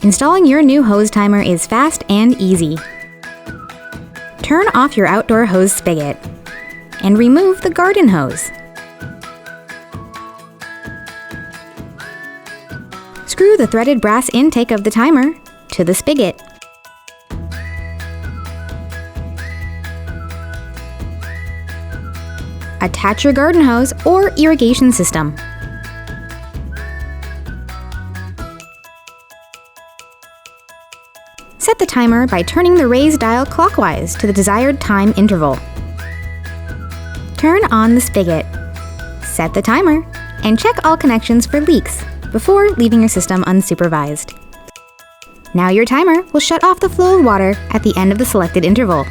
Installing your new hose timer is fast and easy. Turn off your outdoor hose spigot and remove the garden hose. Screw the threaded brass intake of the timer to the spigot. Attach your garden hose or irrigation system. Set the timer by turning the raised dial clockwise to the desired time interval. Turn on the spigot. Set the timer and check all connections for leaks before leaving your system unsupervised. Now your timer will shut off the flow of water at the end of the selected interval.